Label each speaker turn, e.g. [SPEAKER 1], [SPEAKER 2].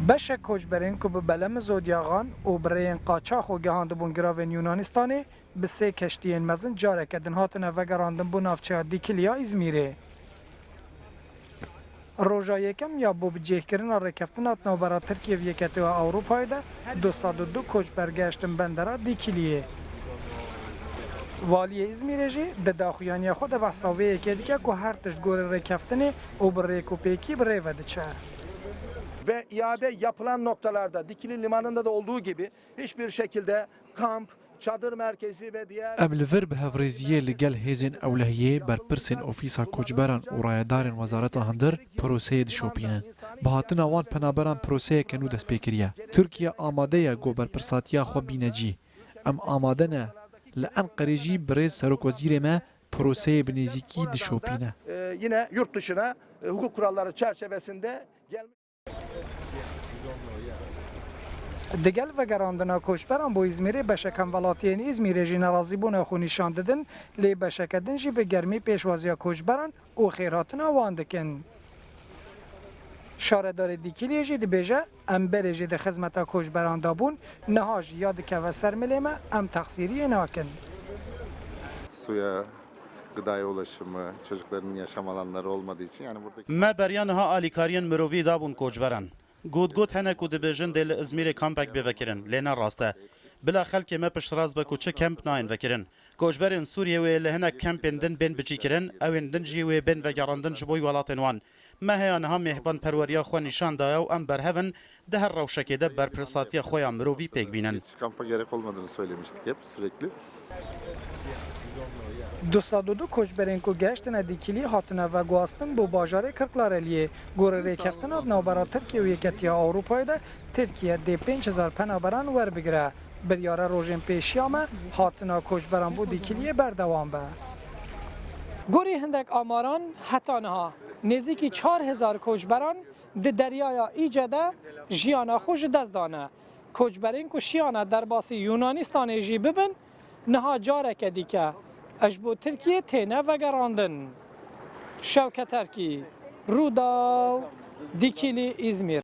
[SPEAKER 1] بشه کوچبرین که به بلم زودیاغان و برین قاچاق و گهاند بون گراوین یونانستانی به سه کشتین مزن جاره کدن هاتن و گراندن بون افچه دیکلیا ازمیره. روژا یکم یا بو بجیه کرن رکفتن اتنا برا ترکیه و یکتی و اوروپای ده 202 کوچبر گشتن بندرا دیکلیه. والی ازمیره جی ده داخویانی خود بحثاوه یکی دیگه که هر تشت گور رکفتنی و بر ریکوپیکی بره وده چه.
[SPEAKER 2] Ve iade yapılan noktalarda Dikili Limanı'nda da olduğu gibi hiçbir şekilde kamp, çadır merkezi ve diğer...
[SPEAKER 3] Evliver bi hevreziye li gel hêzên ewlehiyê berpirsên ofîsa koçberan û rayedarên wezareta hindir proseyê dişopînin. Bi hatina wan penaberan proseyeke nû dest pê kiriye. Tirkiye amade ye got berpirsatiya xwe bîne cî. Em amade ne li Enqerê jî birêz serokwezîrê me proseyê bi nêzîkî dişopîne.
[SPEAKER 2] Yine yurt dışına hukuk kuralları çerçevesinde gelmiş.
[SPEAKER 1] دگل و گراندنا کوچبران بو ازمیره بشکم ولاتین ازمیره جی نرازی بونه خو نشان ددن لی بشکدن جی به گرمی پیشوازیا کوچبران او خیراتنا واندکن. شاردار دیکیلی جی دبیجه ام بره جی ده خدمتا کوچبران دابون نهاج یاد که و سرملیمه ام تقصیری ناکن.
[SPEAKER 4] Suya, gıdaya ulaşımı, çocukların yaşam alanları olmadığı için yani buradaki...
[SPEAKER 5] ما بریان ها آلیکاریان مروی دابون کوچبران. گود هنه کو دبیجن دل ازمیر کامپک بوکرن لینا راسته. بلا خلک ما پشتراز با کوچه کمپ ناین وکرن. کوچبران سوریه و لهنه کمپین دن بین بچی کرن اوین دن جی و بین و گراندن جبوی ولاتن وان. ما هیان هم مهوان پروریا خو نشان دایا و ام برهون ده هر روشکی ده برپرساتی خویا مروی پیک بینن.
[SPEAKER 4] Hiç kampa gerek olmadığını söylemiştik hep sürekli.
[SPEAKER 1] 202 کوچبرین کو گشتن دیکیلی هاتنه و گواستن بو باجار کرکلاریه گور ریکفتن اد نوبرا ترکیه و یکتیا اروپای ده ترکیه دی 5000 پنابران ور بگیره بریاره روژن پیشیامه هاتنه کوچبران بو دیکیلی بردوام به گوری هندک آماران حتانها نزدیکی 4000 کوچبران د دریای ایجاده جیانا خوش دزدانه کوچبرین کو شیانه در باسی یونانستان جی ببن نها جارک دیکه اجبو ترکیه تینه و گراندن شوکت ترکی رودا دیکیلی ازمیر